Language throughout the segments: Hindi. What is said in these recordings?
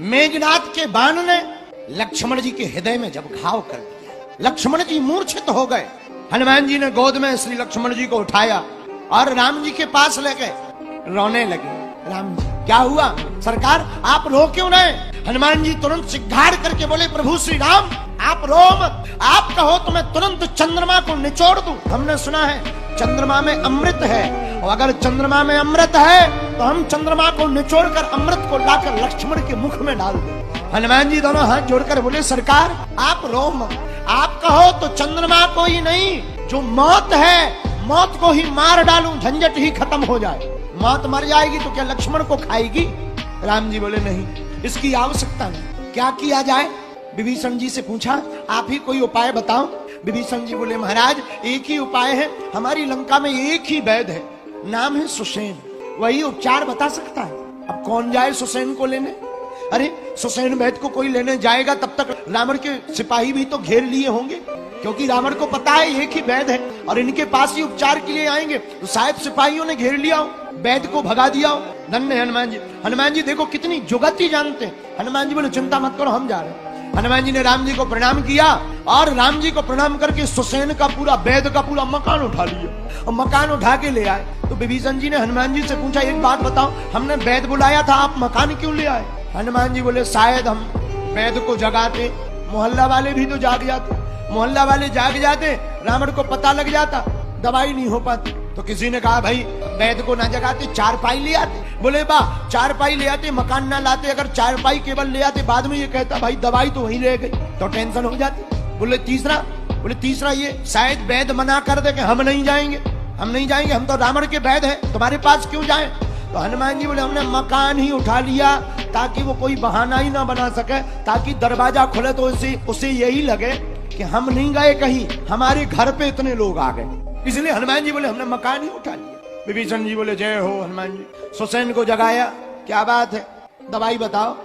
मेघनाद के बाण ने लक्ष्मण जी के हृदय में जब घाव कर दिया, लक्ष्मण जी मूर्छित हो गए। हनुमान जी ने गोद में श्री लक्ष्मण जी को उठाया और राम जी के पास ले गए, रोने लगे। राम जी क्या हुआ सरकार, आप रो क्यों रहे? हनुमान जी तुरंत सिग्घाड़ करके बोले, प्रभु श्री राम आप रो मत, आप कहो तो मैं तुरंत चंद्रमा को निचोड़ दूं। हमने सुना है चंद्रमा में अमृत है, और अगर चंद्रमा में अमृत है तो हम चंद्रमा को निचोड़कर अमृत को लाकर लक्ष्मण के मुख में डाल दें। हनुमान जी दोनों हाथ जोड़कर बोले, सरकार आप रो मत, आप कहो तो चंद्रमा को ही नहीं, जो मौत है मौत को ही मार डालूं, झंझट ही खत्म हो जाए। मौत मर जाएगी तो क्या लक्ष्मण को खाएगी? राम जी बोले नहीं, इसकी आवश्यकता नहीं। क्या किया जाए? विभीषण जी से पूछा, आप ही कोई उपाय बताओ। विभीषण जी बोले, महाराज एक ही उपाय है, हमारी लंका में एक ही वैद्य है, नाम है सुसेन, वही उपचार बता सकता है। अब कौन जाए सुसेन को लेने? अरे सुसेन वैद्य को कोई लेने जाएगा तब तक रावण के सिपाही भी तो घेर लिए होंगे, क्योंकि रावण को पता है एक ही वैद्य है और इनके पास ही उपचार के लिए आएंगे, तो शायद सिपाहियों ने घेर लिया हो, वैद्य को भगा दिया हो। धन्य है हनुमान जी। हनुमान जी देखो कितनी जुगती जानते हैं। हनुमान जी बोले, चिंता मत करो, हम जा रहे हैं। हनुमान जी ने राम जी को प्रणाम किया और राम जी को प्रणाम करके सुसेन का पूरा वैद्य का पूरा मकान उठा लिया और मकान उठा के ले आए। तो विभीषण जी ने हनुमान जी से पूछा, एक बात बताओ, हमने वैद्य बुलाया था, आप मकान क्यों ले आए? हनुमान जी बोले, शायद हम वैद्य को जगाते, मोहल्ला वाले भी तो जाग जाते, मोहल्ला वाले जाग जाते, रावण को पता लग जाता, दवाई नहीं हो पाती। तो किसी ने कहा, भाई वैद्य को ना जगाते, चारपाई ले आते। बोले, बा चारपाई ले आते, मकान ना लाते, अगर चारपाई केवल ले आते बाद में ये कहता भाई दवाई तो वहीं रह गई, तो टेंशन हो जाती। बोले तीसरा ये शायद वैद्य मना कर दे कि हम नहीं जाएंगे, हम नहीं जाएंगे, हम तो रावण के वैद्य हैं, तुम्हारे पास क्यों जाए? तो हनुमान जी बोले, हमने मकान ही उठा लिया ताकि वो कोई बहाना ही ना बना सके, ताकि दरवाजा खुले तो उसे यही लगे कि हम नहीं गए कहीं, हमारे घर पे इतने लोग आ गए। इसलिए हनुमान जी बोले, हमने मकान ही उठा लिया। विभीषण जी बोले, जय हो हनुमान जी। सुसेन को जगाया, क्या बात है, दवाई बताओ।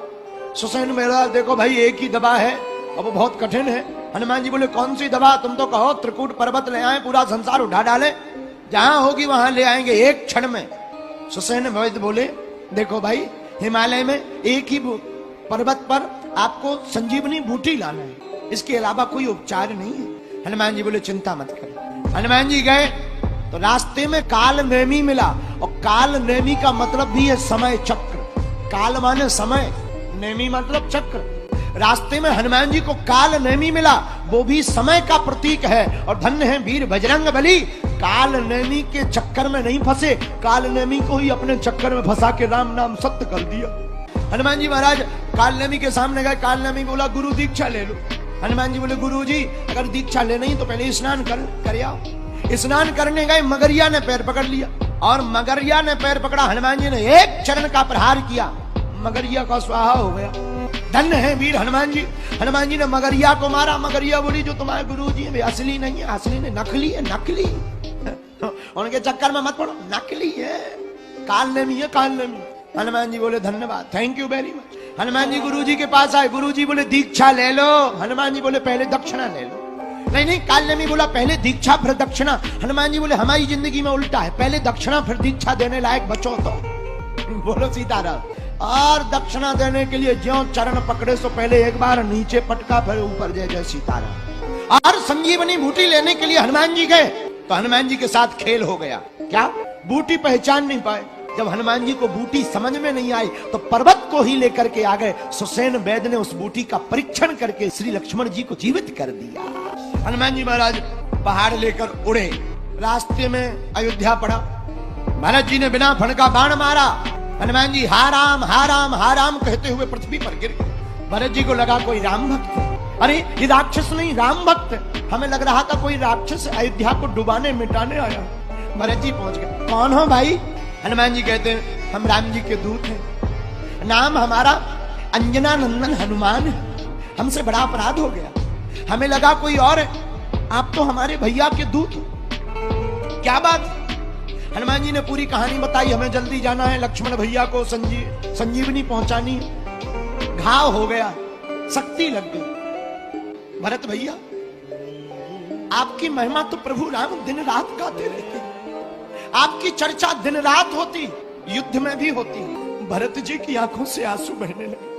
सुसेन मेरा देखो भाई एक ही दवा है और वो बहुत कठिन है। हनुमान जी बोले, कौन सी दवा? तुम तो कहो त्रिकूट पर्वत ले आए, पूरा संसार उठा डाले, जहां होगी वहां ले आएंगे एक क्षण में। सुसेन वैद्य बोले, देखो भाई हिमालय में एक ही पर्वत पर आपको संजीवनी बूटी लाना है, इसके अलावा कोई उपचार नहीं है। हनुमान जी बोले, चिंता मत करो। हनुमान जी गए तो रास्ते में काल नेमी मिला, और काल नेमी का मतलब भी है समय चक्र। काल माने समय, नेमी मतलब चक्र। रास्ते में हनुमान जी को काल नेमी मिला, वो भी समय का प्रतीक है। और धन्य है वीर बजरंग बली, काल नेमी के चक्कर में नहीं फंसे, काल नेमी को ही अपने चक्कर में फंसा के राम नाम सत्य कर दिया। हनुमान जी महाराज काल नेमी के सामने गए, काल नेमी बोला, गुरु दीक्षा ले लो। हनुमान जी बोले, गुरु जी अगर दीक्षा लेनी ही तो पहले स्नान कर आओ। स्नान करने गए, मगरिया ने पैर पकड़ लिया, और मगरिया ने पैर पकड़ा, हनुमान जी ने एक चरण का प्रहार किया, मगरिया का स्वाहा हो गया। धन्य है वीर हनुमान जी। हनुमान जी ने मगरिया को मारा, मगरिया बोली, जो तुम्हारे गुरु जी है असली नहीं है, असली नहीं, नकली है, नकली। उनके चक्कर में मत पड़ो, नकली है, काल नेमी है, काल नेमी। हनुमान जी बोले, धन्यवाद, thank you very much. Hanuman ji गुरु जी के पास आए, गुरु जी बोले, दीक्षा ले लो। हनुमान जी बोले, पहले दक्षिणा ले लो। नहीं, काल नेमी बोला, पहले दीक्षा फिर दक्षिणा। हनुमान जी बोले, हमारी जिंदगी में उल्टा है, पहले दक्षिणा फिर दीक्षा देने लायक बचो तो। बोलो सीताराम। और दक्षिणा देने के लिए ज्यों चरण पकड़े सो पहले एक बार नीचे पटका, फिर ऊपर जय जय सीताराम। और संजीवनी बूटी लेने के लिए हनुमान जी गए, तो हनुमान जी के साथ खेल हो गया। क्या? बूटी पहचान नहीं पाए। जब हनुमान जी को बूटी समझ में नहीं आई तो पर्वत को ही लेकर के आ गए। सुसेन वैद्य ने उस बूटी का परीक्षण करके श्री लक्ष्मण जी को जीवित कर दिया। हनुमान जी महाराज पहाड़ लेकर उड़े, रास्ते में अयोध्या पड़ा। भरत जी ने बिना फण का बाण मारा, हनुमान जी हा राम हा राम हा राम कहते हुए पृथ्वी पर गिर गए। भरत जी को लगा कोई राम भक्त है, अरे ये राक्षस नहीं राम भक्त है। हमें लग रहा था कोई राक्षस अयोध्या को डुबाने मिटाने आया। भरत जी पहुंच गए, कौन हो भाई? हनुमान जी कहते हैं, हम राम जी के दूत हैं, नाम हमारा अंजना नंदन हनुमान है, हमसे बड़ा अपराध हो गया, हमें लगा कोई और है, आप तो हमारे भैया के दूत हो। क्या बात? हनुमान जी ने पूरी कहानी बताई, हमें जल्दी जाना है, लक्ष्मण भैया को संजीवनी पहुंचानी, घाव हो गया, शक्ति लग गई। भरत भैया आपकी महिमा तो प्रभु राम दिन रात गाते रहते, आपकी चर्चा दिन रात होती, युद्ध में भी होती। भरत जी की आंखों से आंसू बहने लगे।